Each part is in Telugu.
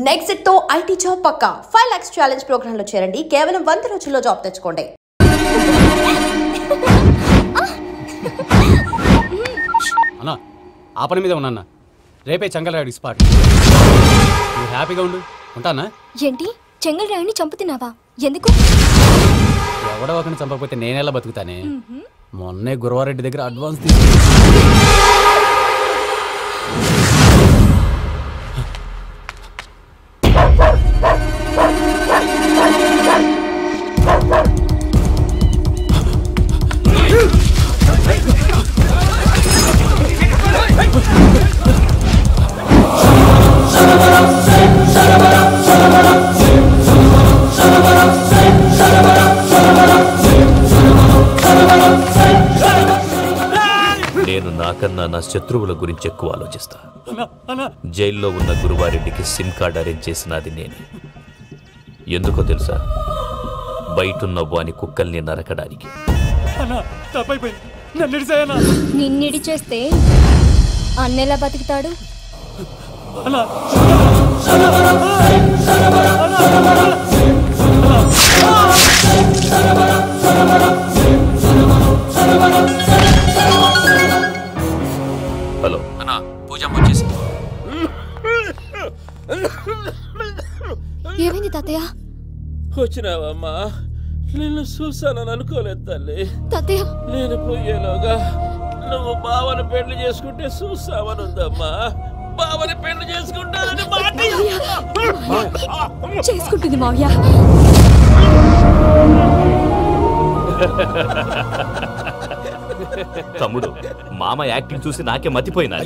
నెక్స్ట్ తో ఐటీ జాబ్ పక్కా 5 lakhs ఛాలెంజ్ ప్రోగ్రామ్ లో చేరండి. కేవలం 100 రోజుల్లో జాబ్ తెచ్చుకోండి. అన్నా ఆ పని మీద ఉన్నా, రేపే చెంగల్రాయుడు స్పాట్. నువ్వు హ్యాపీగా ఉండు, ఉంటానా? ఏంటి చెంగల్రాయుడిని చంపుతున్నావా? ఎందుకు? ఎవడో ఒకరిని చంపకపోతే నేనెలా బతుకుతానే? మొన్నే గురవారెడ్డి దగ్గర అడ్వాన్స్ తీసుకు. నేను నాకన్నా నా శత్రువుల గురించి ఎక్కువ ఆలోచిస్తా. జైల్లో ఉన్న గురువారెడ్డికి సిమ్ కార్డ్ అరేంజ్ చేసినది నేనే. ఎందుకో తెలుసా? బయటున్న వాని కుక్కల్ని నరకడానికి. నిన్నిడి చేస్తే అన్నెలా బతుకుతాడు? హలో అన్నా, పూజమ్మ వచ్చేసి. ఏమైంది తాతయ్య? వచ్చినావమ్మా? నిన్ను చూసానని అనుకోలేదు తల్లి. తాతయ్య నేను పోయేలోగా నువ్వు బావని పెళ్లి చేసుకుంటే చూసావని ఉందమ్మా. బావని పెళ్లి చేసుకుంటానని చేసుకుంటుంది మావయ్య. తమ్ముడు, మామ యాక్టింగ్ చూసి నాకే మతిపోయినా.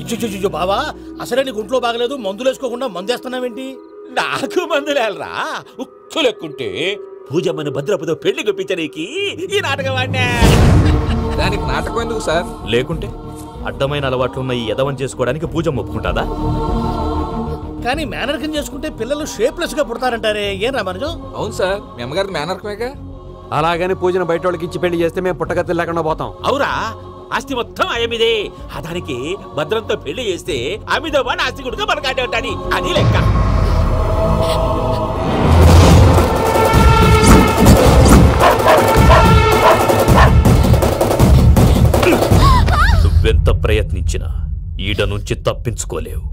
బావా, అసలే నీ గుంట్లో బాగలేదు, మందులు వేసుకోకుండా మందేస్తున్నావేంటి? నాకు మందులేలరా, ఉక్కు లెక్కుంటే పూజమ్మని భద్రపదో పెళ్లి గొప్పించనీకి ఈ నాటకం ఆడినా. దానికి నాటకం ఎందుకు సార్? లేకుంటే అడ్డమైన అలవాట్లున్న ఈ యదవం చేసుకోవడానికి పూజమ్మ ఒప్పుకుంటాదా? కానీ మేనర్కం చేసుకుంటే పిల్లలు షేప్లెస్ గా పుడతారంటారే, ఏం రామానుజం? అవును సార్, మీ అమ్మగారి మేనర్కమేగా. అలాగని పూజను బయట వాళ్ళకి ఇచ్చి పెళ్లి చేస్తే మేము పుట్టగతి లేకుండా పోతాం. అవురా, ఆస్తి మొత్తం ఆయమిదే. దానికి భద్రంతో పెళ్లి చేస్తే ఆమెతో పాటు ఆస్తి గుడిగా మనకాడే ఉంటాని, అది లెక్క. నువ్వెంత ప్రయత్నించినా ఈడ నుంచి తప్పించుకోలేవు.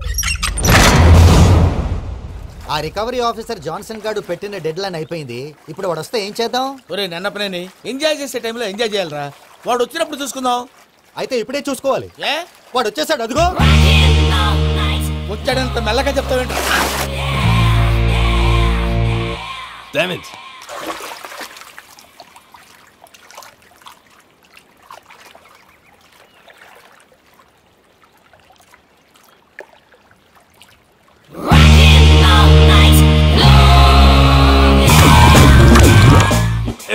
ఆ రికవరీ ఆఫీసర్ జాన్సన్ గారు పెట్టిన డెడ్ లైన్ అయిపోయింది. ఇప్పుడు వాడు వస్తే ఏం చేద్దాం? ఒరే నన్నపనేని, ఎంజాయ్ చేసే టైంలో ఎంజాయ్ చేయాలరా. వాడు వచ్చినప్పుడు చూసుకుందాం. అయితే ఇప్పుడే చూసుకోవాలి. ఏ వాడు వచ్చేసాడు, అదిగో వచ్చాడంత మెల్లగా చెప్తావేంట?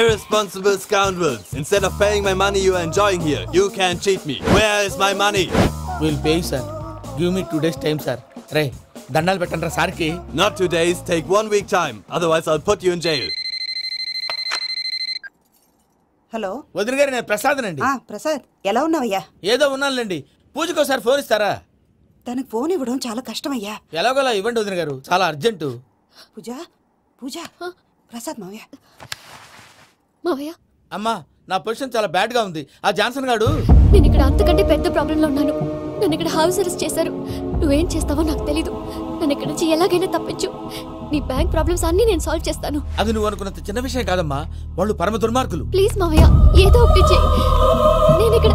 Irresponsible scoundrels. Instead of paying my money you are enjoying here, you can't cheat me. Where is my money? We'll pay you, sir. Give me 2 days time, sir. రే దండాలు పెట్టండి రా సార్కి. Not 2 days, take 1 week time. Otherwise I'll put you in jail. Hello వదిన గారు, నేను ప్రసాదనండి. ప్రసాద్, ఎలా ఉన్నావయ్యా? ఏదో ఉన్నానులేండి. పూజకి ఒకసారి ఫోన్ ఇస్తారా? తనకు ఫోన్ ఇవ్వడం చాలా కష్టమయ్యా. ఎలాగోలా ఇవ్వండి వదిన గారు, చాలా అర్జెంటు. పూజ పూజ ప్రసాద్ మావయ్య. మావయ్య, అమ్మా, నా పొజిషన్ చాలా బ్యాడ్ గా ఉంది. ఆ జాన్సన్ గాడు. నేను ఇక్కడ అంతకంటే పెద్ద ప్రాబ్లంలో ఉన్నాను. నన్ను ఇక్కడ హౌస్ అరెస్ట్ చేశారు. నువ్వేం చేస్తావో నాకు తెలీదు. నన్ను ఇక్కడ నుంచి ఎలాగైనా తప్పించు. నీ బ్యాంక్ ప్రాబ్లమ్స్ అన్ని నేను సాల్వ్ చేస్తాను. అది నువ్వు అనుకున్నంత చిన్న విషయం కాదమ్మా. వాళ్ళు పరమ దుర్మార్గులు. ప్లీజ్ మావయ్య, ఏదో ఒకటి చెయ్యి. నేను ఇక్కడ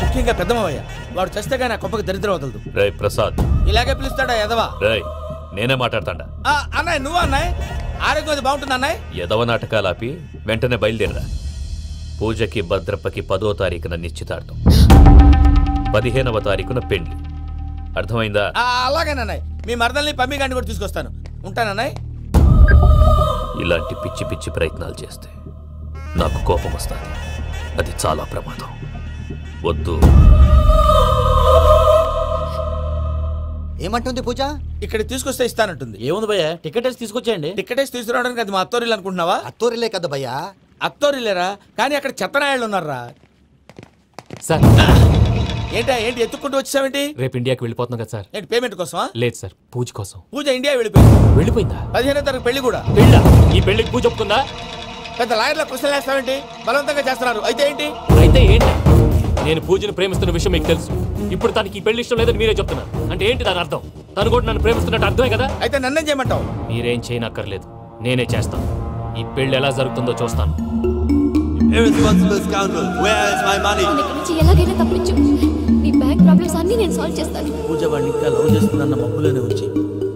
ముఖ్యంగా పెద్ద మావయ్య, వాడు చేస్తే గానీ ఆ కొంపకి దరిద్రం వదలదు. రే ప్రసాద్, ఇలాగే పిలుస్తాడా ఎదవా? రే నేనే మాట్లాడతాడా? అన్నయ్య, నువ్వు అన్నయ్య, ఆరోగ్యం అది బాగుంటుంది అన్నయ్య. యదవ నాటకాలు ఆపి వెంటనే బయలుదేరరా. పూజకి భద్రప్పకి 10వ తారీఖున నిశ్చితార్థం, 15వ తారీఖున పెళ్లి. అర్థమైందా? అలాగేనన్నయ్య, మీ మరదల్ని పమ్మి గాండి కూడా తీసుకొస్తాను. ఉంటానన్నయ్య. ఇలాంటి పిచ్చి పిచ్చి ప్రయత్నాలు చేస్తే నాకు కోపం వస్తుంది. అది చాలా ప్రమాదం. వద్దు. ఏమంటుంది పూజ? ఇక్కడ తీసుకొస్తే ఇస్తానంటుంది. ఏముంది భయ్యా, టికెట్ వేసి తీసుకొచ్చేయండి. టికెట్ వేసి తీసుకురావడానికి అది మా అత్తోరిల్లు అనుకుంటున్నావా? అత్తూరిలే కదా భయ్యా. అత్తోరిల్లేరా, కానీ అక్కడ చెత్తనాయాళ్ళు ఉన్నారా. సార్ ఏంటి ఎత్తుక్కుంటూ వచ్చావేంటి? రేపు ఇండియాకి వెళ్ళిపోతున్నాం కదా సార్. ఏంటి పేమెంట్ కోసమా? లేదు సార్, పూజ కోసం. పూజ ఇండియా వెళ్ళిపోయిందా? 15వ తారీఖు పెళ్లి కూడా. పెళ్ళా? ఈ పెళ్లికి పూజ ఒప్పుకుందా? పెద్ద లాయర్ల క్వశ్చన్ వేస్తావేంటి? బలవంతంగా చేస్తున్నారు. అయితే ఏంటి? నేను పూజను ప్రేమిస్తున్న విషయం మీకు తెలుసు. ఇప్పుడు తనకి ఈ పెళ్లి ఇష్టం లేదని మీరే చెప్తున్నారు. అంటే ఏంటి దాని అర్థం? తను కూడా నన్ను ప్రేమిస్తున్నట్టు అర్థమే కదా? అయితే నన్నేం చేయమంటావు? మీరేం చేయనక్కర్లేదు, నేనే చేస్తాను. ఈ పెళ్లి ఎలా జరుగుతుందో చూస్తాను. Irresponsible scoundrel, where is my money? ఇక్కడి నుంచి ఎలాగైనా తప్పించు. నీ బ్యాంక్ ప్రాబ్లమ్స్ అన్ని నేను సాల్వ్ చేస్తాను. పూజ వాడిని ఇంకా లవ్ చేస్తుందన్న మబ్బులోనే ఉంచి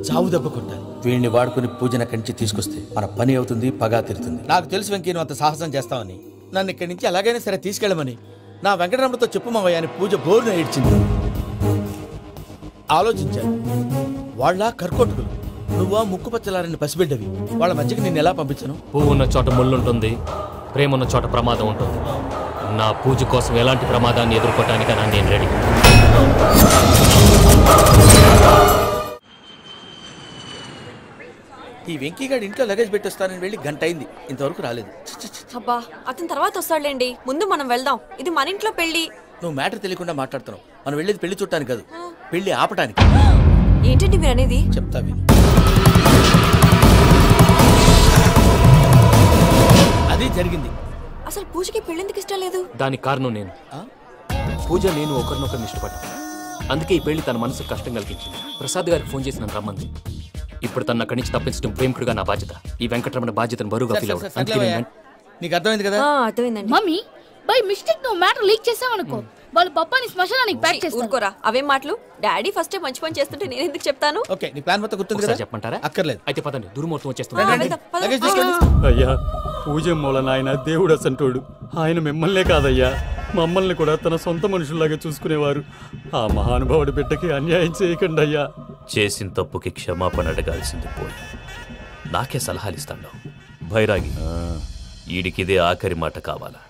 చావు దెబ్బ కొట్టాలి. వీడిని వాడుకుని పూజన కంచి తీసుకొస్తే మన పని అవుతుంది, పగా తిరుతుంది. నాకు తెలుసు వెంకీ నువ్వు అంత సాహసం చేస్తావని. నన్ను ఇక్కడి నుంచి ఎలాగైనా సరే తీసుకెళ్ళమని నా వెంకటరమణతో చెప్పు మావయ్య అని పూజ బోరున ఏడ్చింది. ఆలోచించాను, వాళ్ళ కర్కోటకులు, నువ్వా ముక్కు పచ్చలారని పసిబిడ్డవి. వాళ్ళ మధ్యకి నేను ఎలా పంపించను? పువ్వు ఉన్న చోట ముళ్ళుంటుంది, ప్రేమ ఉన్న చోట ప్రమాదం ఉంటుంది. నా పూజ కోసం ఎలాంటి ప్రమాదాన్ని ఎదుర్కోవటానికైనా నేను రెడీ. ఈ వెంకీగాడి ఇంట్లో లగేజ్ పెట్టొస్తానని వెళ్ళి గంట అయింది, ఇంతవరకు రాలేదు. అబ్బా అతని తర్వాత వస్తాడులేండి, ముందు మనం వెళ్దాం. ఇది మన ఇంట్లో పెళ్లి. నువ్వు మ్యాటర్ తెలియకుండా మాట్లాడుతున్నావు. మనం వెళ్ళేది పెళ్లి చుట్టానికి కాదు, పెళ్లి ఆపటానికి. ఏంటండి మీరు అనేది? చెప్తా విను. అది జరిగింది. అసలు పూజకి పెళ్ళెందుకు ఇష్టం లేదు? దానికి కారణం నేను. పూజ నేను ఒకరినొకరిని ఇష్టపడ్డా. అందుకే ఈ పెళ్లి తన మనసుకు కష్టం కలిగించింది. ప్రసాద్ గారికి ఫోన్ చేసి నన్ను రమ్మంది. ఇప్పుడు తన అక్కడి నుంచి తప్పించడం ప్రేమికుడుగా నా బాధ్యత. ఈ వెంకటరమణ బాధ్యతను బరువుగా ఫీల్ అవ్వడం. నీకు అర్థమైంది కదా? అర్థమైందండి. మమ్మీ బై మిస్టేక్ నువ్వు మ్యాటర్ లీక్ చేసావనుకో, వాళ్ళు పప్పాని శ్మశానానికి ప్యాక్ చేస్తారు. ఊరుకోరా, అవేం మాటలు? డాడీ ఫస్ట్ మంచి పని చేస్తుంటే నేను ఎందుకు చెప్తాను? ఓకే, నీ ప్లాన్ మొత్తం గుర్తుంది కదా? చెప్పమంటారా? అక్కర్లేదు. అయితే పదండి, దుర్ముహూర్తం వచ్చేస్తుంది. అయ్యా, పూజ మూలన ఆయన దేవుడు అసంటోడు. ఆయన మిమ్మల్నే కాదయ్యా, మమ్మల్ని కూడా తన సొంత మనుషుల్లాగా చూసుకునేవారు. ఆ మహానుభావుడి బిడ్డకి అన్యాయం చేయకండి అయ్యా. చేసిన తప్పుకి క్షమాపణ అడగాల్సింది పోయి నాకే సలహాలు ఇస్తాను. భైరాగి, ఈడికిదే ఆఖరి మాట కావాలా?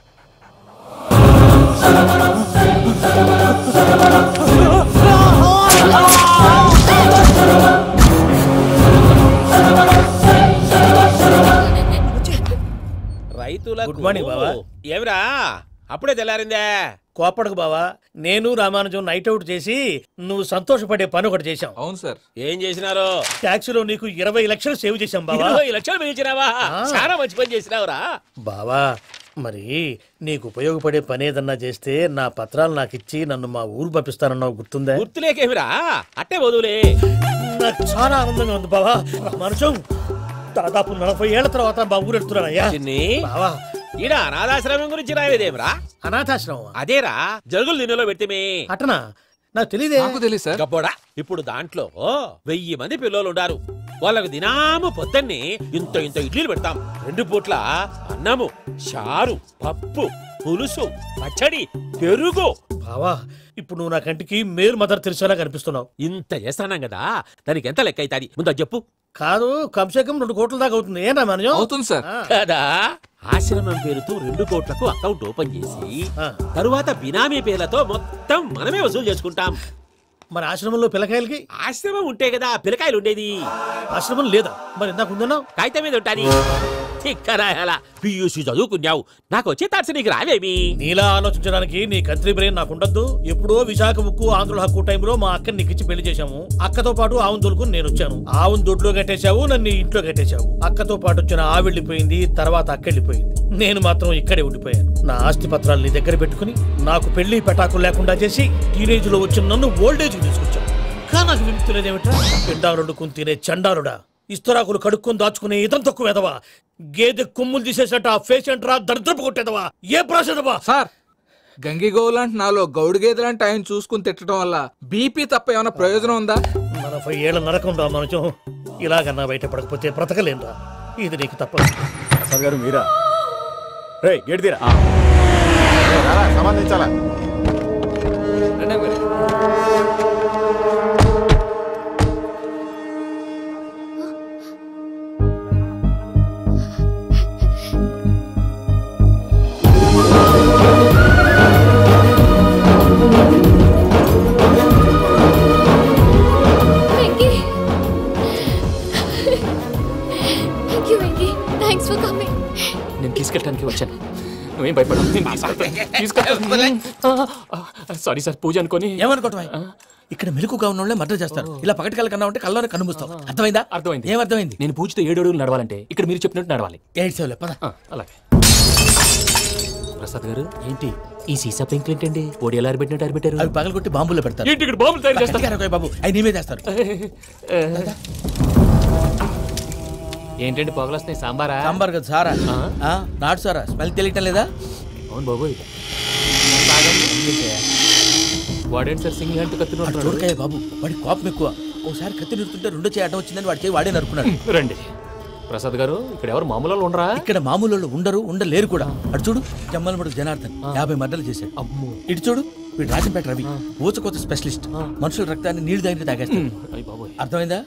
రైతుల గుడ్ మార్నింగ్ బావా. ఏమిరా అప్పుడే తెల్లారిందే? కోపడకు బావా, నేను రామానుజం నైట్ అవుట్ చేసి నువ్వు సంతోషపడే పని ఒకటి చేశాం. అవును సార్. ఏం చేసినారు? ట్యాక్సీలో నీకు 20 లక్షలు సేవ్ చేశాం బావా. 20 లక్షలు మిగిల్చినావా? చాలా మంచి పని చేసినావురా బావా. మరి నీకు ఉపయోగపడే పని ఏదన్నా చేస్తే నా పత్రాలు నాకు ఇచ్చి నన్ను మా ఊరు పంపిస్తానన్నావు, గుర్తుందా? గుర్తులేకేమిరా, అట్టే వదులే. నాకు చాలా ఆనందంగా ఉంది బావా. రామానుజం దాదాపు 40 ఏళ్ల తర్వాత మా ఊరు ఎడుతున్నానయ్యా. బావా, ఈడ అనాథాశ్రమం గురించి రాయలేదేమిరా? అనాథాశ్రమం అదేరా, జరుగులు దీనిలో పెట్టిమే. అటనా? నాకు తెలియదే. నాకు తెలియదు సార్. గబ్బోడా, ఇప్పుడు దాంట్లో 1000 మంది పిల్లలు ఉండారు. వాళ్ళకు దినాము పొద్దున్నే ఇంత ఇడ్లీలు పెడతాం. 2 పూట్ల అన్నము, చారు, పప్పు, పులుసు, పచ్చడి, పెరుగు. బావా, ఇప్పుడు నువ్వు నా కంటికి మేరు మదర్ తెరిసేలా కనిపిస్తున్నావు. ఇంత చేస్తానం కదా, దానికి ఎంత లెక్క అవుతుంది ముందు చెప్పు. కాదు, కంసేకం 2 కోట్ల దాకా అవుతుంది. ఏనా మనజం? అవుతుంది సార్. కదా, ఆశ్రమం పేరుతో 2 కోట్లకు అకౌంట్ ఓపెన్ చేసి తరువాత బినామీ పేర్లతో మొత్తం మనమే వసూలు చేసుకుంటాం. మరి ఆశ్రమంలో పిల్లకాయలకి? ఆశ్రమం ఉంటే కదా పిల్లకాయలు ఉండేది. ఆశ్రమం లేదా? మరి ఇందాక ఉందన్నావు. కాగితం మీద ఉంటాది. పియూసీ చదువుకున్నావు, నాకు వచ్చే తాట్స్ నీకు రావేమి? నీలా ఆలోచించడానికి నీ కంత్రి బ్రెయిన్ నాకు ఉండద్దు. ఎప్పుడో విశాఖ ఉక్కు ఆంధ్రుల హక్కు టైంలో మా అక్కని నీకిచ్చి పెళ్లి చేశాము. అక్కతో పాటు ఆవును దొడుకుని నేను వచ్చాను. ఆవును దొడ్లో కట్టేశావు, నన్ను ఇంట్లో కట్టేశావు. అక్కతో పాటు వచ్చిన ఆవు వెళ్ళిపోయింది, తర్వాత అక్క వెళ్ళిపోయింది. నేను మాత్రం ఇక్కడే ఉండిపోయాను. నా ఆస్తి పత్రాలు నీ దగ్గర పెట్టుకుని నాకు పెళ్లి పెటాకులు లేకుండా చేసి టీనేజ్ లో వచ్చిన నన్ను ఓల్డేజ్ తీసుకొచ్చావు. కానీ నాకు విముక్తి లేదేమిట్రా? పిండారుడుకుని తినే చండారుడా, ఇస్తరాకులు కడుక్కొని దాచుకునే ఇతం తక్కువ ఎదవా, గేదె కొమ్ములు తీసేసట ఆ పేషెంట్ రా దరిద్రపు కొట్టేదవా, ఏ ప్రాసెదవా? సార్, గంగిగోవులాంటి నాలో గౌడు గేదెలాంటి ఆయన చూసుకుని తిట్టడం వల్ల బీపీ తప్ప ఏమైనా ప్రయోజనం ఉందా? 40 ఏళ్ల నరకం రా మనచం. ఇలాగన్నా బయటపడకపోతే బ్రతకలేనురా. ఇది నీకు తప్పదు. సార్ గారు మీరా? రే గేట్ తీరా, సంబంధించాలా? నేను తీసుకెళ్ళడానికి వచ్చాను, నువ్వేం భయపడవు. సారీ సార్, పూజ అనుకోని. ఏమనుకోవటం? ఇక్కడ మెలకుగా ఉన్న వాళ్ళే మర్డర్ చేస్తారు. ఇలా పగటి కళ్ళ కన్నా ఉంటే కళ్ళలోనే కనుమూస్తావు. అర్థమైందా? అర్థమైంది. ఏమర్థమైంది? నేను పూజతో 7 అడుగులు నడవాలంటే ఇక్కడ మీరు చెప్పినట్టు నడవాలి. 8 సెవెన్ పద. అలాగే. ప్రసాద్ గారు, ఏంటి ఈ సీసా పెంకులు ఏంటండి? ఓడి ఎలా అరబెట్టినట్టు అరబెట్టారు? అవి పగలగొట్టి బాంబులో పెడతారు. ఏంటి ఇక్కడ బాంబులు తయారు చేస్తారు? బాబు అవి నీవే చేస్తారు. ఏంటండి పొగలు వస్తున్నాయి? సాంబారా? సాంబార్ కదా సారా. నాటు సారా. స్మెల్ తెలియటం లేదా? అవును బాబు. వాడేంటి సార్ సింగిల్ హ్యాండ్ కత్తి చూడకాయ బాబు, వాడి కోపం ఎక్కువ. ఓసారి కత్తి నిరుతుంటే 2 చేయడం వచ్చిందని వాడి చేయి వాడే నరుకున్నాడు. రండి ప్రసాద్ గారు, ఇక్కడ ఎవరు మామూలు వాళ్ళు ఉండరా? ఇక్కడ మామూలు వాళ్ళు ఉండరు, ఉండలేరు కూడా. అటు చూడు, జమ్మలమడు జనార్దన్ 50 మర్డర్లు చేశాడు. ఇటు చూడు, వీడు రాజంపేట రవి ఊచకోత స్పెషలిస్ట్. మనుషుల రక్తాన్ని నీళ్లు దగ్గర తాగేస్తాడు. అర్థమైందా?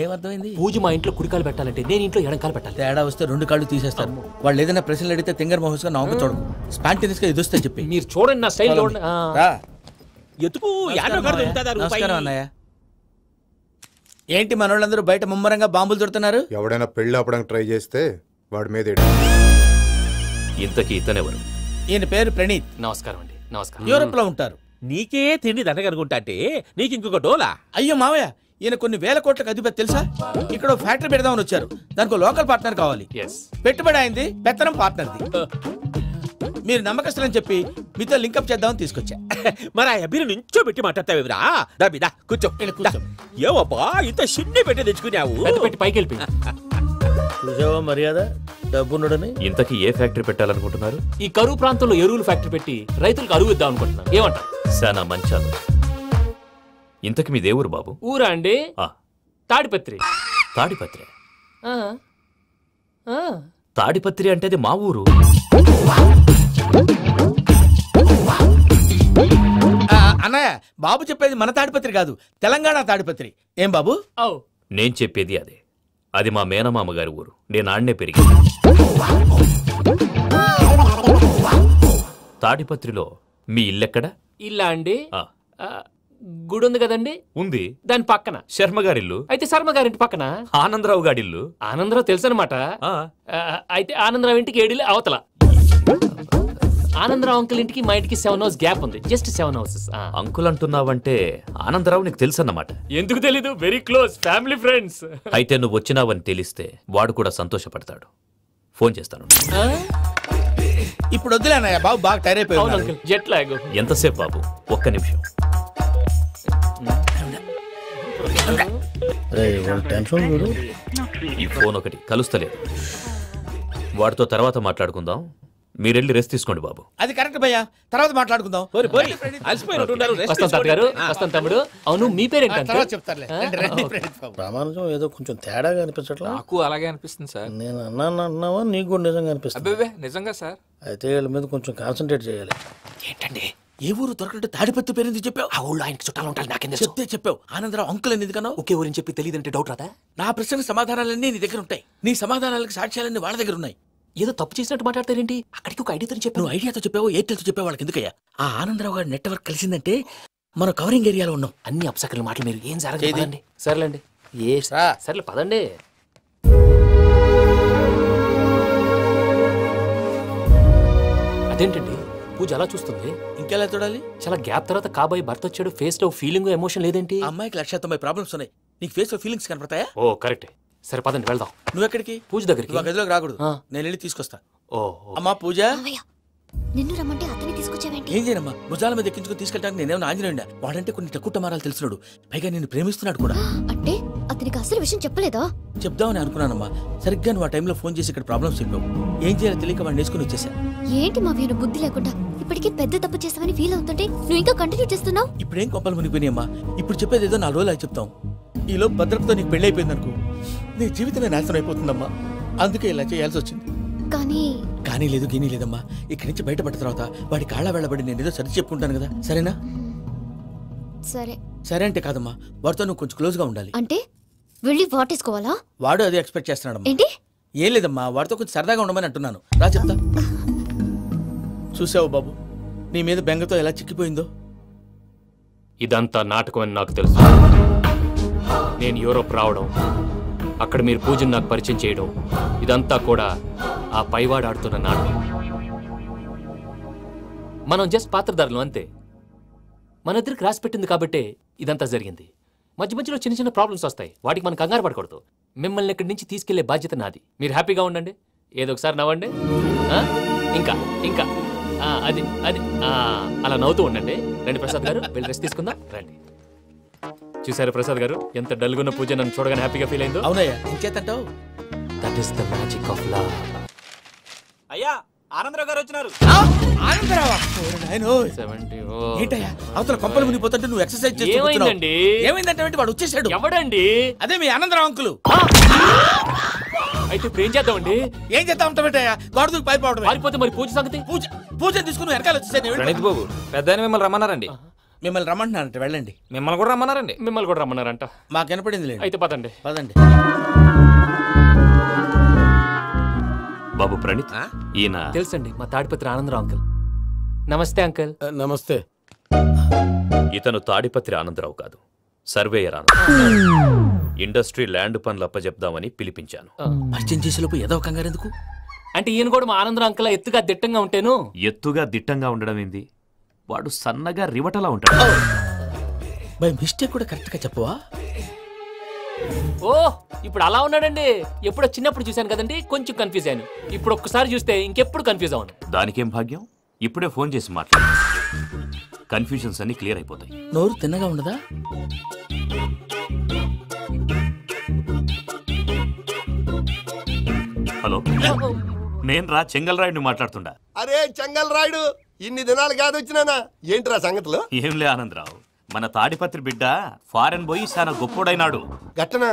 ఏమర్థమైంది? పూజ మా ఇంట్లో కుడికాలు పెట్టాలంటే నేను ఇంట్లో ఎడంకాలు పెట్టాలి. తేడా వస్తే 2 కాళ్ళు తీసేస్తారు. వాళ్ళు ఏదైనా ప్రశ్నలు అడిగితే తింగర్ మహోస్ గా నవ్వు చూడకు. స్పాంటేనియస్ గా ఎదుస్తా చెప్పి. మీరు చూడండి నా స్టైల్. నమస్కారం అన్నయ్య. ఏంటి మనోళ్ళందరూ బయట ముమ్మరంగా బాంబులు దొరుకుతున్నారు? ఎవడైనా పెళ్లి ఆపడానికి ట్రై చేస్తే వాడి మీద. ఇంతకీ ఇతనెవరు? ఈయన పేరు ప్రణీత్. నమస్కారం అండి. నమస్కారం. యూరోప్ లో ఉంటారు. నీకే తిండి దండగనుకుంటా అంటే నీకు ఇంకొక డోలా? అయ్యో మావయ్య, ఈయన కొన్ని వేల కోట్లకు అధిపతి తెలుసా? ఇక్కడ ఫ్యాక్టరీ పెడదామని వచ్చారు. దానికి లోకల్ పార్ట్నర్ కావాలి. పెట్టుబడి అయింది, పెత్తనం పార్ట్నర్ది. మీరు నమ్మకస్తులని చెప్పి మీతో లింకప్ చేద్దామని తీసుకొచ్చా. మరి ఆ అబ్బిని నుంచో పెట్టి మాట్లాడతావేమిరా? దాబిదా కూర్చో. ఏవబ్బా ఇంత షిన్ని పెట్టి తెచ్చుకున్నావు? పెట్టి పైకి వెళ్ళి చూసావా మర్యాద డబ్బున్నడని. ఇంతకీ ఏ ఫ్యాక్టరీ పెట్టాలనుకుంటున్నారు? ఈ కరువు ప్రాంతంలో ఎరువులు ఫ్యాక్టరీ పెట్టి రైతులకు అరువు ఇద్దాం అనుకుంటున్నాను. ఏమంటారు? శానా మంచాలు. ఇంతకి మీ దేవురు బాబు? ఊరా అండి? తాడిపత్రి. తాడిపత్రి? తాడిపత్రి అంటే అది మా ఊరు. అన్నయ్య, బాబు చెప్పేది మన తాడిపత్రి కాదు, తెలంగాణ తాడిపత్రి. ఏం బాబు? నేను చెప్పేది అదే. అది మా మేనమామ గారి ఊరు. నేను ఆడనే పెరిగింది. తాడిపత్రిలో మీ ఇల్లెక్కడ? ఇల్లా అండి? గుడి ఉంది కదండి? ఉంది. దాని పక్కన శర్మగారిల్లు. అయితే శర్మగారింటి పక్కన ఆనందరావు గారిల్లు. ఆనందరావు తెలుసు అనమాట. అయితే ఆనందరావు ఇంటికి 7 అవతల. ఆనందరావు అంకుల్ ఇంటికి మా ఇంటికి 7 హౌస్ గ్యాప్ ఉంది. Just 7 houses. అంకుల్ అంటున్నావంటే ఆనందరావు నీకు తెలుసు అన్నమాట. ఎందుకు తెలీదు? Very close family friends. అయితే నువ్వు వచ్చినావని తెలిస్తే వాడు కూడా సంతోషపడతాడు. ఫోన్ చేస్తాను. ఇప్పుడు వద్దులే అన్నయ్య, బాబు బాగా టైర్ అయిపోయాడు. Jet lag. ఎంతసేపు బాబు? ఒక్క నిమిషం. ఈ ఫోన్ ఒకటి కలుస్తలేదు. వాడితో తర్వాత మాట్లాడుకుందాం. మీరెళ్ళి రెస్ట్ తీసుకోండి బాబు. అది కరెక్ట్ భయ్యా, తర్వాత మాట్లాడుకుందాం. వస్తాం తాత గారు, వస్తాం తమ్ముడు. అవును, మీ పేరేంటి? ప్రామాణికం ఏదో కొంచెం తేడాగా అనిపించట్లా? నాకు అలాగే అనిపిస్తుంది సార్. నేను అన్నావా నీకు కూడా నిజంగా అనిపిస్తుంది? అబ్బే నిజంగా సార్. అయితే వీళ్ళ మీద కొంచెం కాన్సన్ట్రేట్ చేయాలి. ఏంటండి ఏ ఊరు దొరకట్టు తాడిపత్రి పేరు ఎందుకు చెప్పావు? ఆ ఊళ్ళో ఆయనకి చుట్టాలు ఉంటారు. నాకేం చెప్తే చెప్పావు. ఆనందరావు అంకుల్ అని ఎందుకన్నావు? ఒకే ఊరిని చెప్పి తెలియదంటే డౌట్ రాదా? నా ప్రశ్నకు సమాధానాలన్నీ నీ దగ్గర ఉంటాయి. నీ సమాధానాలకు సాక్ష్యాలన్నీ వాళ్ళ దగ్గర ఉన్నాయి. ఏదో తప్పు చేసినట్టు మాట్లాడతారేంటి? అక్కడికి ఒక ఐడియాతో చెప్పావు. నువ్వు ఐడియాతో చెప్పావు, ఎయిర్టెల్తో చెప్పావు, వాళ్ళకి ఎందుకయ్యా? ఆ ఆనందరావు గారి నెట్వర్క్ కలిసిందంటే మనం కవరింగ్ ఏరియాలో ఉన్నాం. అన్ని అప్సకర్ల మాటలు మీరు ఏం జరగదండి. సర్లేండి. సర్లే పదండి. అదేంటండి పూజ అలా చూస్తుంది? ఇంకెలా చూడాలి? చాలా గ్యాప్ తర్వాత కాబోయే భర్త వచ్చాడు. ఫేస్ లో ఫీలింగ్ ఎమోషన్ లేదేంటి? అమ్మాయికి 190 ప్రాబ్లమ్స్ ఉన్నాయి. నీకు ఫేస్ లో ఫీలింగ్స్ కనపడతాయా? ఓ కరెక్ట్. సరే పదండి వెళ్దాం. నువ్వు ఎక్కడికి? పూజ దగ్గరికి. నువ్వు గదిలోకి రాకూడదు, నేను వెళ్ళి తీసుకొస్తా. ఓ అమ్మా పూజ, నిన్ను రమ్మంటే అతన్ని తీసుకొచ్చావేంటి? ఏం చేయనమ్మా, భుజాల మీద ఎక్కించుకుని తీసుకెళ్ళడానికి నేనేమో ఆంజనేయుడా? వాడంటే కొన్ని తక్కువ టమారాలు తెలిసినాడు, పైగా నేను ప్రేమిస్తున్నాడు కూడా. అంటే అతనికి అసలు విషయం చెప్పలేదా? చెప్దామని అనుకున్నానమ్మా. సరిగ్గా నువ్వు ఆ టైంలో ఫోన్ చేసి ఇక్కడ ప్రాబ్లమ్స్ చెప్పావు. ఏం చేయాలో తెలియక వాడిని వేసుకుని వచ్చేసా. ఏంటి మా వీరు బుద్ధి లేకుండా ఇప్పటికీ పెద్ద తప్పు చేసావని ఫీల్ అవుతుంటే నువ్వు ఇంకా కంటిన్యూ చేస్తున్నావు? ఇప్పుడేం కొంపలు మునిగిపోయినాయమ్మా. ఇప్పుడు చెప్పేది ఏదో 4 రోజులు చెప్తాం. ఈలో భద్రతతో నీకు పెళ్లి అయిపోయింది అనుకో, నీ జీవితమే నాశనం అయిపోతుందమ్మా. అందుకే ఇలా చేయాల్సి వచ్చింది. కానీ లేదు గీనీ లేదమ్మా. ఇక్కడి నుంచి బయటపడ్డ తర్వాత వాడి కాళ్ళ వెళ్ళబడి నేను ఏదో సరి చెప్పుకుంటాను కదా, సరేనా? సరే అంటే కాదమ్మా, వాడితో నువ్వు కొంచెం క్లోజ్ గా ఉండాలి. అంటే వెళ్ళి వాటేసుకోవాలా? వాడు అదే ఎక్స్పెక్ట్ చేస్తున్నాడమ్మా. ఏంటి? ఏం లేదమ్మా, వాడితో కొంచెం సరదాగా ఉండమని అంటున్నాను. రా చెప్తా. చూసావు బాబు, నీ మీద బెంగతో ఎలా చిక్కిపోయిందో. ఇదంతా నాటకం అని నాకు తెలుసు. నేను యూరోప్ రావడం, అక్కడ మీరు పూజను నాకు పరిచయం చేయడం, ఇదంతా కూడా ఆ పైవాడు ఆడుతున్న నాటకం. మనం జస్ట్ పాత్రధారులు అంతే. మన ఇద్దరికి రాసి పెట్టింది కాబట్టే ఇదంతా జరిగింది. మధ్య మధ్యలో చిన్న చిన్న ప్రాబ్లమ్స్ వస్తాయి, వాటికి మనం కంగారు పడకూడదు. మిమ్మల్ని ఇక్కడి నుంచి తీసుకెళ్లే బాధ్యత నాది. మీరు హ్యాపీగా ఉండండి, ఏదో ఒకసారి నవ్వండి. ఇంకా ఇంకా అది అది అలా నవ్వుతూ ఉండండి. రండి ప్రసాద్ గారు, వెళ్ళి రెస్ట్ తీసుకుందాం రండి. చూసారు ప్రసాద్ గారు, ఎంత డల్గున్న పూజ నన్ను చూడగానే హ్యాపీగా ఫీల్ అయిందో. అవునయ్యా, ఇంకేతంటావు? That is the magic of love. అయ్యా ఆనందరావు గారు వచ్చినారు. ఏంటయ్యా అవతల కొంపలు మునిగిపోతుంటే నువ్వు ఎక్సర్సైజ్ చేస్తున్నావు? ఏమైందంటే వాడు వచ్చేసాడు. ఎవడండి? అదే మీ ఆనందరావు అంకులు. అయితే ఇప్పుడు ఏం చేద్దామండి? ఏం చేద్దాం ఉంటావేటయ్యా? గొడవకు పైపోవడం. పారిపోతే మరి పూజ సంగతి? పూజ తీసుకుని వెనకాల వచ్చేసాను. ప్రణీత్ బాబు, పెద్ద మిమ్మల్ని రమ్మన్నారండి. మిమ్మల్ని రమ్మంటున్నారంట, వెళ్ళండి. మిమ్మల్ని కూడా రమ్మన్నారండి. మిమ్మల్ని కూడా రమ్మన్నారంట. మాకు వినపడింది. అయితే పదండి. పదండి. బాబు ప్రణీత్, ఈయన తెలుసండి, మా తాడిపత్రి ఆనందరావు అంకుల్. నమస్తే అంకుల్. నమస్తే. ఇతను తాడిపత్రి ఆనందరావు కాదు, సర్వేయర్ ఆనందరావు. ఇండస్ట్రీ ల్యాండ్ పనులు అప్పచెప్దామని పిలిపించాను. పరిచయం చేసేలోపు ఏదో కంగారు ఎందుకు? అంటే ఈయన కూడా మా ఆనందరావు అంకుల్ ఎత్తుగా దిట్టంగా ఉంటాను. ఎత్తుగా దిట్టంగా ఉండడం ఏంది, వాడు సన్నగా రివటలా ఉంటాడు. బై మిస్టేక్ కూడా కరెక్ట్ గా చెప్పవా? ఓ ఇప్పుడు అలా ఉన్నాడండి. ఎప్పుడో చిన్నప్పుడు చూశాను కదండి, కొంచెం కన్ఫ్యూజ్ అయ్యాను. ఇప్పుడు ఒక్కసారి చూస్తే ఇంకెప్పుడు కన్ఫ్యూజ్ అవును. దానికేం భాగ్యం, ఇప్పుడే ఫోన్ చేసి మాట్లాడు, కన్ఫ్యూజన్స్ అన్ని క్లియర్ అయిపోతాయి. నోరు తిన్నగా ఉండదా? హలో, నేను రా చెంగల్ రాయుడిని మాట్లాడుతుండా. అరే చెంగల్ రాయుడు, ఇన్ని దినాలు కాదు వచ్చినానా? ఏంట్రా సంగతులు? ఏంలే ఆనందరావు, మన తాడిపత్రి బిడ్డ ఫారెన్ పోయి చాలా గొప్పోడైనాడు. గట్టనా?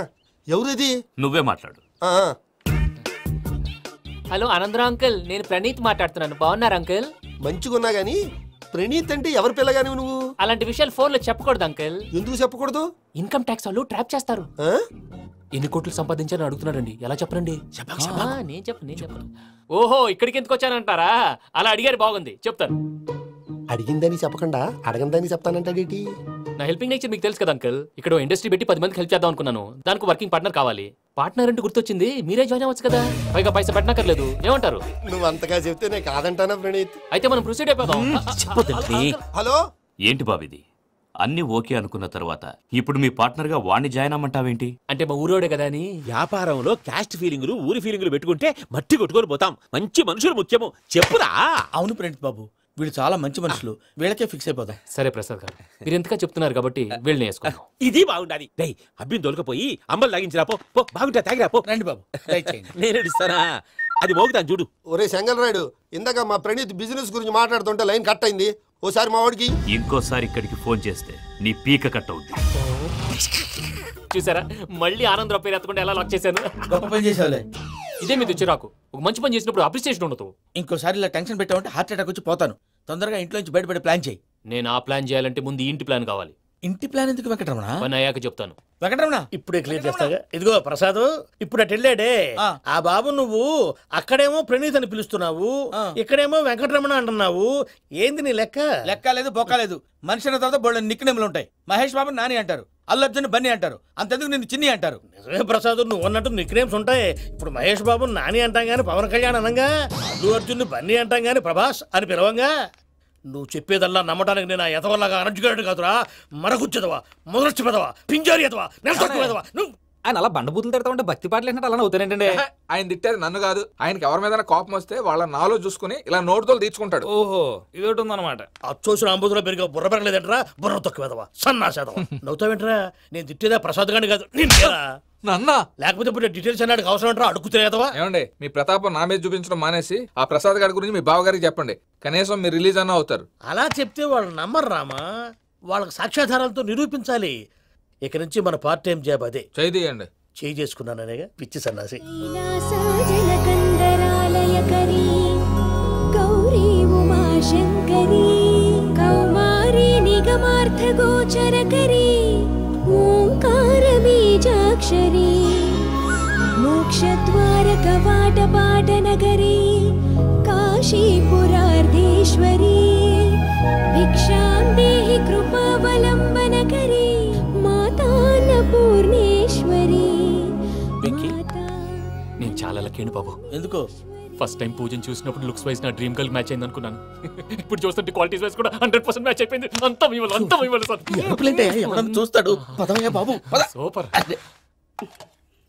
ఎవరిది? నువ్వే మాట్లాడు. హలో ఆనందరావు అంకుల్, నేను ప్రణీత్ మాట్లాడుతున్నాను. బాగున్నారు అంకుల్? మంచిగున్నా గాని ప్రణీత్ అంటే ఎవరి పిల్లగాని నువ్వు? అలాంటి విషయాలు ఫోన్ లో చెప్పకూడదు అంకుల్. ఎందుకు చెప్పకూడదు? ఇన్కమ్ ట్యాక్స్ వాళ్ళు ట్రాప్ చేస్తారు. ఎన్ని కోట్లు సంపాదించాలని అడుగుతున్నారండి, ఎలా చెప్పరండి? నేను చెప్పను. ఓహో, ఇక్కడికి ఎందుకు వచ్చానంటారా? అలా అడిగారు, బాగుంది, చెప్తాను. అడిగిందని చెప్పకుండా అడగందని చెప్తానంటాడేటి? నా హెల్పింగ్ నేచర్ మీకు తెలుసు కదా అంకుల్. ఇక్కడ ఇండస్ట్రీ పెట్టి 10 మందికి హెల్ప్ చేద్దాం అనుకున్నాను. దానికి వర్కింగ్ పార్ట్నర్ కావాలి. పార్ట్నర్ అంటే గుర్తొచ్చింది, మీరే జాయిన్ అవ్వచ్చు కదా, పైగా పైసా పెట్టనక్కర్లేదు. ఏమంటారు? నువ్వు అంతగా చెప్తేనే కాదంటానా ప్రణీత్? అయితే మనం ప్రొసీడ్ అయిపోదాం. హలో, ఏంటి బాబిది? అన్ని ఓకే అనుకున్న తర్వాత ఇప్పుడు మీ పార్ట్నర్ గా వాణ్ణి జాయిన్ అమ్మంటావేంటి? అంటే మా ఊరోడే కదా అని. వ్యాపారంలో క్యాస్ట్ ఫీలింగులు, ఊరి ఫీలింగులు పెట్టుకుంటే మట్టి కొట్టుకొని పోతాం. మంచి మనుషులు ముఖ్యము, చెప్పురా. అవును ప్రణీత్ బాబు, వీళ్ళు చాలా మంచి మనుషులు, వీళ్ళకే ఫిక్స్ అయిపోదాం. సరే ప్రసాద్ గారు, మీరు ఎంతగా చెప్తున్నారు కాబట్టి వీళ్ళని వేసుకున్నాం. ఇది బాగుండాలి. డై అబ్బిని దొలకపోయి అమ్మలు లాగించిరా పో. బాగుంటా తాగిరా పో. రండి బాబు, నేను ఇస్తానా? అది మోగుతాను చూడు. ఒరే చెంగల్ రాయుడు, ఇందాక మా ప్రణీత్ బిజినెస్ గురించి మాట్లాడుతుంటే లైన్ కట్ అయింది. ఓసారి మా వాడికి ఇంకోసారి ఇక్కడికి ఫోన్ చేస్తే నీ పీక కట్ అవుతుంది. చూసారా, మళ్ళీ ఆనందరావు పేరు ఎత్తకుండా ఎలా లాక్ చేశాను. గొప్ప పని చేసావులే. ఇదే మీద చిరాకు. ఒక మంచి పని చేసినప్పుడు అప్రిసియేషన్ ఉండదు. ఇంకోసారి ఇలా టెన్షన్ పెట్టామంటే హార్ట్ అటాక్ వచ్చి పోతాను. తొందరగా ఇంట్లో నుంచి బయటపడే ప్లాన్ చేయి. నేను ఆ ప్లాన్ చేయాలంటే ముందు ఇంటి ప్లాన్ కావాలి. ఇంటి ప్లాన్ ఎందుకు వెంకటరమణ? పని అయ్యాక చెప్తాను. వెంకటరమణ ఇప్పుడే క్లియర్ చేస్తాగా. ఇదిగో ప్రసాద్, ఇప్పుడు అటు వెళ్ళాడే ఆ బాబు, నువ్వు అక్కడేమో ప్రణీత్ అని పిలుస్తున్నావు, ఇక్కడేమో వెంకటరమణ అంటున్నావు. ఏంది నీ లెక్క? లెక్క లేదు, బొక్క లేదు. మనిషి అన్న తర్వాత బోళ్ళ నిక్నెములు ఉంటాయి. మహేష్ బాబు నాని అంటారు, అల్లు అర్జున్ బన్నీ అంటారు, అంతెందుకు నిన్ను చిన్ని అంటారు. నిజమే ప్రసాద్, నువ్వు అన్నట్టు నిక్నేమ్స్ ఉంటాయి. ఇప్పుడు మహేష్ బాబు నాని అంటాం గాని పవన్ కళ్యాణ్ అనంగా, అల్లు అర్జున్ బన్నీ అంటాం గాని ప్రభాస్ అని పిలవంగా. నువ్వు చెప్పేదల్లా నమ్మటానికి నేను ఎతవల్లాగా అనర్జుగాడు కాదురా. మరగుచ్చదవా, మొదలచ్చి పెదవా, పింజారి ఎదవా, నెలసొక్కు పెదవా. నువ్వు ఆయన అలా బండబూతులు తిడతా ఉంటే భక్తి పాటలు ఏంటంటే అలా అవుతానంటే. ఆయన తిట్టేది నన్ను కాదు, ఆయనకి ఎవరి మీద కోపం వస్తే వాళ్ళ నాలో చూసుకుని ఇలా నోటుతో తీర్చుకుంటాడు. ఓహో, ఇది ఒకటి ఉందన్నమాట. అచ్చోసిన అంబుధులో పెరిగే బుర్ర పెరగలేదంటరా, బుర్ర తొక్కు పెదవా, సన్నాసేదవా. నవ్వుతావేంట్రా? నేను తిట్టేదా ప్రసాద్ గాని కాదు, నిన్నేరా. నన్నా? లేకపోతే ఇప్పుడు డీటెయిల్స్ అన్నాడు అవసరం అంటారా? అడుగుతాయేదవా. ఏమండి, మీ ప్రతాపం నా మీద చూపించడం మానేసి ఆ ప్రసాద్ గారి గురించి మీ బావగారికి చెప్పండి. కనీసం మీరు రిలీజ్ అన్న అవుతారు. అలా చెప్తే వాళ్ళు నమ్మరు రామా. వాళ్ళకి సాక్ష్యాధారాలతో నిరూపించాలి. ఇక నుంచి మన పార్ట్ టైం జాబ్ అదే. చేయండి. చేయి చేసుకున్నాననేగా పిచ్చి సన్నాసి. గౌరీ ఉమాశంకరీ కౌమారీ నిగమార్థగోచరకరీ ఓంకార బీజాక్షరీ మోక్షద్వార కవాట పాటనగరీ కాశీపురార్ధేశ్వరీ భిక్షాం దేహి కృపావలంబనకరీ మాతాన్నపూర్ణేశ్వరీ. నేను చాలా లక్కీని బాబు. ఎందుకో? ఫస్ట్ టైం పూజను చూసినప్పుడు లుక్స్ వైజ్ నా డ్రీమ్ గర్ల్ మ్యాచ్ అయింది అనుకున్నాను. ఇప్పుడు చూస్తుంటే క్వాలిటీస్ వైజ్ కూడా 100% మ్యాచ్ అయిపోయింది. అంతా ఇవ్వాలి సార్. చూస్తాడు పదవయ్యా బాబు. సూపర్.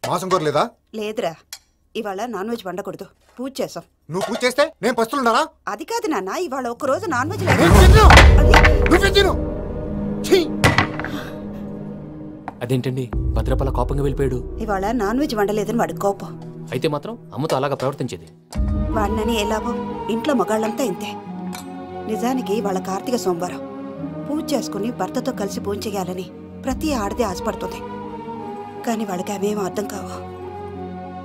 మాసం కోరలేదా? లేదురా, ఇవాళ నాన్ వెజ్ వండకూడదు, పూజ చేసాం. నువ్వు పూజ చేస్తే నేను పస్తులున్నారా? అది కాదు నాన్న, ఇవాళ ఒక్కరోజు నాన్ వెజ్ అదేంటండి భద్రపల కోపంగా వెళ్ళిపోయాడు? ఇవాళ నాన్ వెజ్ వండలేదని వాడి కోపం. అయితే మాత్రం అమ్మతో అలాగా ప్రవర్తించేది. వాడినని ఎలాగో ఇంట్లో మగాళ్ళంతా ఇంతే. నిజానికి వాళ్ళ కార్తీక సోమవారం పూజ చేసుకుని భర్తతో కలిసి పూజ చేయాలని ప్రతి ఆడది ఆశపడుతుంది. కానీ వాళ్ళకి అవేమో అర్థం కావు.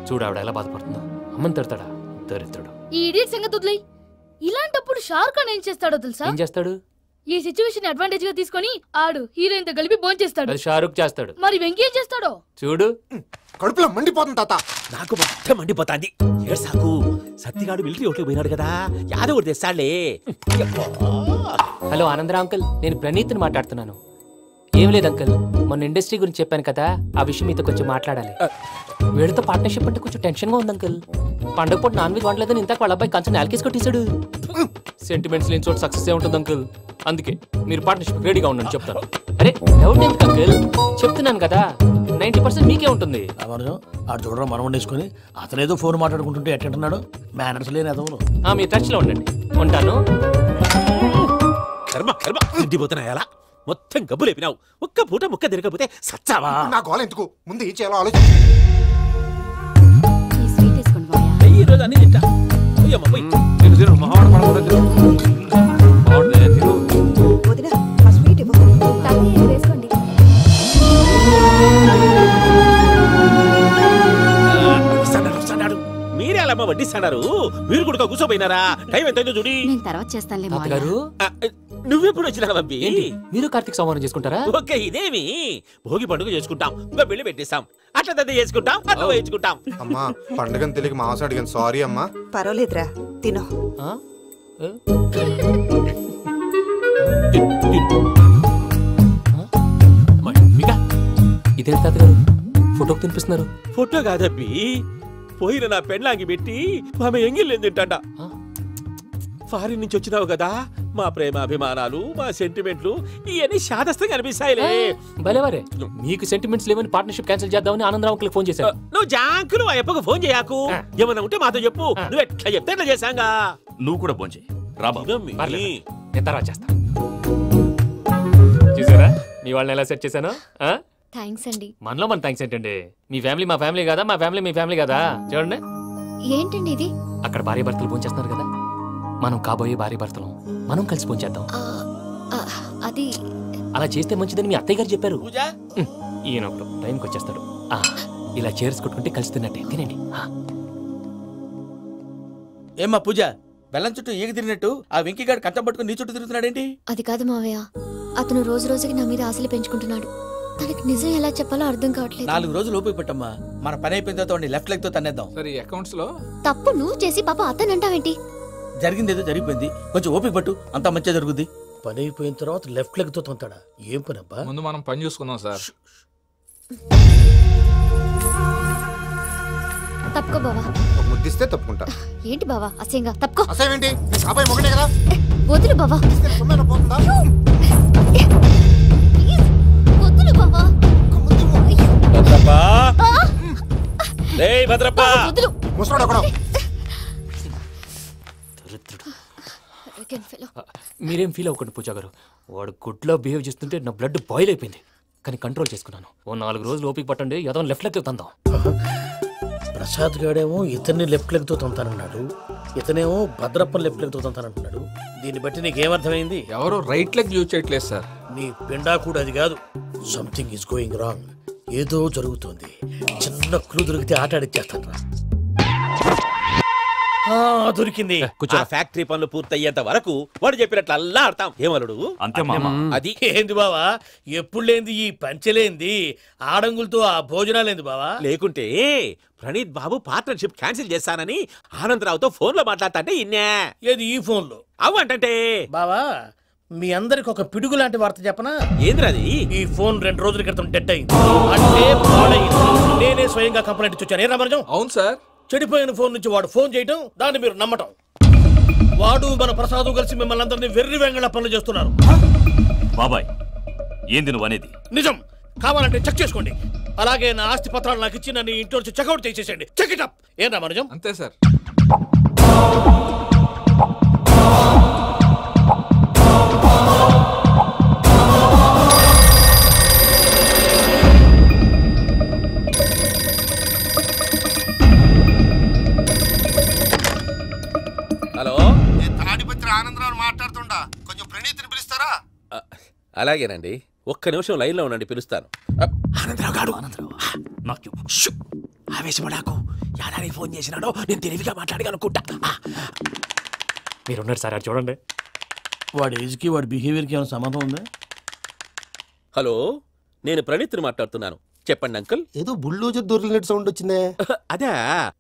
చూడు ఆవిడ ఎలా బాధపడుతుందో. అమ్మని తిడతాడా దరిద్రుడు. ఈ ఇడియట్ సంగతి వదిలేయ్. ఇలాంటప్పుడు షారుఖ్ ఖాన్ ఏం చేస్తాడో తెలుసా? ఏం చేస్తాడు? ఈ సిచ్యువేషన్ అడ్వాంటేజ్ గా తీసుకొని ఆడు హీరోయిన్ తో కలిపి బోన్ చేస్తాడు. అది షారుఖ్ చేస్తాడు. మరి వెంకీ ఏం చేస్తాడో చూడు. కడుపులో మండిపోతుంది తాత. నాకు మొత్తం మండిపోతాంది. ఏడ్సాకు, సత్తిగాడు మిలిటరీ ఓట్లకు పోయినాడు కదా, యాదవ్ ఒకటి తెస్తాడులే. హలో ఆనందరా అంకుల్, నేను ప్రణీత్ని మాట్లాడుతున్నాను. ఏం లేదు అంకుల్, మొన్న ఇండస్ట్రీ గురించి చెప్పాను కదా, ఆ విషయం మీతో కొంచెం మాట్లాడాలి. వీడితో పార్ట్నర్షిప్ అంటే కొంచెం టెన్షన్ గా ఉంది అంకుల్. పండుగ పూట నాన్ వెజ్ వండలేదని ఇంతకు వాళ్ళ అబ్బాయి కంచెం నేలకేసి కొట్టేశాడు. సెంటిమెంట్స్ లేని చోట సక్సెస్ ఏ ఉంటుంది అంకుల్. అందుకే మీరు పార్ట్నర్షిప్ రెడీగా ఉండండి చెప్తాను. అరే డౌట్ ఎందుకు అంకుల్, చెప్తున్నాను కదా 90% మీకే ఉంటుంది. ఆడు చూడడం మనం వండేసుకొని అతనేదో ఫోన్ మాట్లాడుకుంటుంటే ఎట్టంటున్నాడు. మేనర్స్ లేని అదవును. మీ టచ్ లో ఉండండి. ఉంటాను. కర్మ కర్మ తిండిపోతున్నాయలా మొత్తం గబ్బు లేపినావు. ఒక్క పూట ముక్క తిరగకపోతే సచ్చావా? నా గోల ఎందుకు, ముందు ఏం చేయాలో ఆలోచించు. ఈ రోజు అన్ని తింటా. మీరే అలా వడ్డిస్తాడారు. మీరు కూడా కూర్చోపోయినారా? టైం ఎంతైందో చూడి. తర్వాత చేస్తానులే తాతగారు. నువ్వెప్పుడు వచ్చినా అబ్బి? మీరు కార్తీక సంహారం చేసుకుంటారా? ఓకే, ఇదేమి భోగి పండుగ చేసుకుంటాం, ఇంకా పెళ్లి పెట్టేస్తాం, అట్లా దద్ద చేసుకుంటాం, అట్లా వేయించుకుంటాం. అమ్మా పండుగని తెలియక మాంసం అడిగాను, సారీ అమ్మా. పర్వాలేదురా, తిను. ఇదే తాతగారు ఫోటోకి తినిపిస్తున్నారు. ఫోటో కాదబ్బి, పోయిన నా పెళ్ళాంగి పెట్టి ఆమె ఎంగిల్లేం తింటాడ. ఫారిన్ నుంచి వచ్చినావు కదా, మా ప్రేమ అభిమానాలు, మా సెంటిమెంట్లు ఇవన్నీ శాదస్తంగా అనిపిస్తాయిలే. భలేవారే, మీకు సెంటిమెంట్స్ లేవని పార్ట్నర్షిప్ క్యాన్సిల్ చేద్దామని ఆనందరావు అంకుల్ ఫోన్ చేశారు. నువ్వు జాంకులు ఆ ఎప్పకు ఫోన్ చేయకు. ఏమన్నా ఉంటే మాతో చెప్పు. నువ్వు ఎట్లా చెప్తే ఎట్లా చేశాంగా. నువ్వు కూడా ఫోన్ చేయి. నేను తర్వాత చేస్తా. చూసారా మీ వాళ్ళని ఎలా సెట్ చేశాను? థ్యాంక్స్ అండి. మనలో మన థ్యాంక్స్ ఏంటండి? మీ ఫ్యామిలీ మా ఫ్యామిలీ కదా, మా ఫ్యామిలీ మీ ఫ్యామిలీ కదా. చూడండి ఏంటండి ఇది? అక్కడ భార్య భర్తలు ఫోన్ చేస్తున్నారు కదా, మనం కాబోయే భార్య భర్తలు మనం కలిసి ఫోన్ చేద్దాం. అది అలా చేస్తే మంచిదని మీ అత్తయ్య గారు చెప్పారు. ఈయన ఒకడు టైంకి వచ్చేస్తాడు. ఇలా చేర్స్ కొట్టుకుంటే కలిసి తిన్నట్టే. తినండి. ఏమ్మా పూజ, బెల్లం చుట్టూ ఈగ తిరిగినట్టు ఆ వెంకీగాడు కంచం పట్టుకుని నీ చుట్టూ తిరుగుతున్నాడేంటి? అది కాదు మావయ్య, అతను రోజు రోజుకి నా మీద ఆశలు పెంచుకుంటున్నాడు. తనకి నిజం ఎలా చెప్పాలో అర్థం కావట్లేదు. 4 రోజులు ఓపిక పట్టమ్మా, మన పని అయిపోయిన తర్వాత లెఫ్ట్ లెగ్ తో తన్నేద్దాం. సరే అకౌంట్స్ లో తప్పు నువ్వు చేసి పాప అతను అంటావేంటి? జరిగింది ఏదో జరిగిపోయింది, కొంచెం ఓపిక పట్టు, అంతా మంచిగా జరుగుద్ది. పని అయిపోయిన తర్వాత లెఫ్ట్ లెగ్ తో తొంతాడా? ఏం పని అబ్బా? ముందు మనం పని చూసుకుందాం సార్. తప్పుకో బావా. ముద్దిస్తే తప్పుకుంటా. ఏంటి బావా అసహ్యంగా? తప్పుకో. అసహ్యం ఏంటి? సాబాయి మొగనే కదా. వదులు బావా. వదులు బావా. భద్రప్పా, ఏయ్ భద్రప్పా. వదులు. ముసరాడు అక్కడ. మీరేం ఫీల్ అవ్వకండి పూజా గారు. వాడు గుడ్లో బిహేవ్ చేస్తుంటే నా బ్లడ్ బాయిల్ అయిపోయింది. కానీ కంట్రోల్ చేసుకున్నాను. ఓ 4 రోజులు ఓపిక పట్టండి, ఏదో లెఫ్ట్ లెగ్ తందాం. ప్రసాద్ గాడేమో ఇతన్ని లెఫ్ట్ లెగ్ తో తొంతానన్నాడు, ఇతనేమో భద్రప్ప లెఫ్ట్ లెగ్ తో తొంతానంటున్నాడు. దీన్ని బట్టి నీకేమర్థమైంది? ఎవరో రైట్ లెగ్ యూజ్ చేయట్లేదు సార్. నీ పిండా కూడా అది కాదు. Something is going wrong. ఏదో జరుగుతోంది. చిన్న క్లూ దొరికితే ఆట ఆడిచ్చేస్తాను రా. దొరికింది. ఆ ఫ్యాక్టరీ పనులు పూర్తయ్యేంత వరకు వాడు చెప్పినట్లు అల్లా ఆడతాం. ఏమలుడు అంతే మామ. అది ఏంది బావా, ఎప్పుడు లేంది ఈ పంచలేంది, ఆడంగులతో ఆ భోజనాలేంది బావా? లేకుంటే ప్రణీత్ బాబు పార్ట్నర్షిప్ క్యాన్సిల్ చేస్తానని ఆనందరావుతో ఫోన్ లో మాట్లాడతాంటే ఇన్నే. ఏది ఈ ఫోన్ లో? అవ్వంటే బావా, మీ అందరికి ఒక పిడుగు లాంటి వార్త చెప్పనా? ఏంద్రది? ఈ ఫోన్ 2 రోజుల క్రితం డెడ్ అయింది, అంటే పాడైంది. నేనే స్వయంగా కంప్లైంట్ ఇచ్చాను. ఏ రామరాజం? అవును సార్. చెడిపోయిన ఫోన్ నుంచి వాడు ఫోన్ చేయటం, దాన్ని మీరు నమ్మటం. వాడు మన ప్రసాదు కలిసి మిమ్మల్ని అందరినీ వెర్రి వెంగళ పనులు చేస్తున్నారు. బాబాయ్ ఏంది నువ్వు అనేది? నిజం. కావాలంటే చెక్ చేసుకోండి. అలాగే నా ఆస్తి పత్రాలు నాకు ఇచ్చి నన్ను ఇంట్లో నుంచి చెక్అౌట్ చేసేసండి. Check it up. ఏం రామానుజం? అంతే సార్. హలో, నేను తాడిపత్రి ఆనందరావు మాట్లాడుతుండా. కొంచెం ప్రణీతిని పిలుస్తారా? అలాగేనండి. ఒక్క నిమిషం లైన్ లో ఉండండి, పిలుస్తాను. ఆనందరావు గాడు ఆవేశపడాకు. యాదారి ఫోన్ చేసినాడో నేను తెలివిగా మాట్లాడగలనుకుంటా. మీరున్నారు సార్, అది చూడండి. వాడి ఏజ్కి వాడి బిహేవియర్కి ఏమైనా సంబంధం ఉందా? హలో, నేను ప్రణీత్ని మాట్లాడుతున్నాను. చెప్పండి అంకుల్. ఏదో బుల్డోజర్ దొరికినట్టు సౌండ్ వచ్చిందే. అదే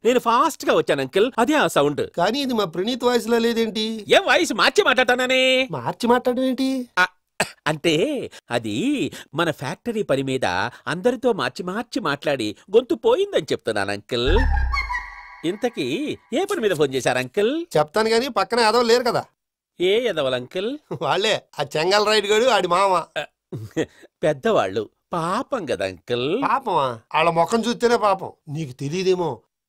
నేను ఫాస్ట్ గా వచ్చాను అంకుల్, అదే ఆ సౌండ్. కానీ ఇది మా ప్రణీత్ వాయిస్ లో లేదేంటి? ఏం వాయిస్ మార్చి మాట్లాడతానని? మార్చి మాట్లాడడం ఏంటి? అంటే అది మన ఫ్యాక్టరీ పని మీద అందరితో మార్చి మార్చి మాట్లాడి గొంతు పోయిందని చెప్తున్నాను అంకుల్. ఇంతకీ ఏ పని మీద ఫోన్ చేశారు అంకుల్? చెప్తాను గానీ పక్కన ఏదో లేరు కదా. ఏ ఎదవలు అంకుల్? వాళ్ళే ఆ చెంగల్ రైడ్ గడు ఆడి మామ. పెద్దవాళ్ళు పాపం కదా అంకుల్. పాపమా? వాళ్ళ ముఖం చూస్తేనే పాపం. నీకు తెలియదేమో,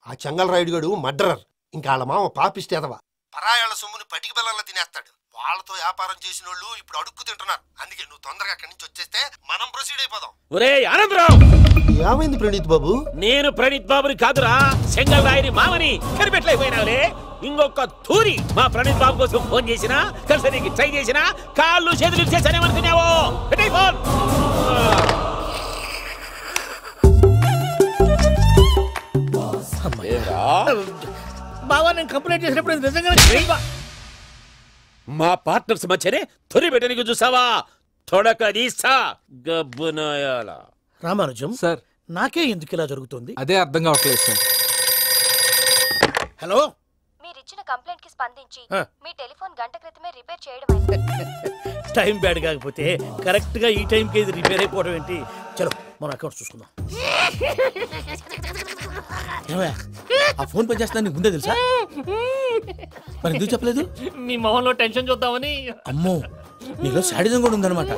ఆ చెంగల్ రైడ్ గడు మర్డరర్. ఇంకా వాళ్ళ మామ పాపిస్తేదవా. పరాయాళ్ళ సొమ్ముని పటికి బెల్లంలో తినేస్తాడు. వాళ్ళతో వ్యాపారం చేసిన వాళ్ళు ఇప్పుడు అడుక్కు తింటున్నారు. అందుకే నువ్వు తొందరగా అక్కడి నుంచి వచ్చేస్తే మనం ప్రొసీడ్ అయిపోదాం. ఒరే ఆనందరావు! ఏమైంది ప్రణీత్ బాబు? నేను ప్రణీత్ బాబుని కాదురా, సెంగల్ రాయని మామని. కనిపెట్టలేకపోయినావులే. ఇంకొక తూరి మా ప్రణీత్ బాబు కోసం ఫోన్ చేసినా, కలిసి నీకు ట్రై చేసినా, కాళ్ళు చేతులు చేశానేమనుకున్నావో. ఫోన్ బావా, నేను కంప్లైంట్ చేసినప్పుడు నిజంగా మా పార్ట్నర్స్ మధ్యనే తొలి పెట్టడానికి చూసావా? తొడక నీసా గబ్బునాయాల. రామానుజం సార్, నాకే ఎందుకు ఇలా జరుగుతుంది? అదే అర్థం కావట్లేదు సార్. హలో, మీరిచ్చిన కంప్లైంట్ కి స్పందించి మీ టెలిఫోన్ గంట క్రితమే రిపేర్ చేయడం. టైం బ్యాడ్ కాకపోతే కరెక్ట్ గా ఈ టైంకి ఇది రిపేర్ అయిపోవడం ఏంటి? చలో మన అకౌంట్ చూసుకుందాం. ఆ ఫోన్ పని చేస్తున్నా నీకు ముందే తెలుసా? మరి ఎందుకు చెప్పలేదు? మీ మొహంలో టెన్షన్ చూద్దామని. అమ్మో, నీలో శాడిజం కూడా ఉందన్నమాట.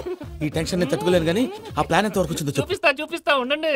ఈ టెన్షన్ నేను తట్టుకోలేను కానీ ఆ ప్లాన్ ఎంత వరకు వచ్చిందో చెప్పు. చూపిస్తా ఉండండి.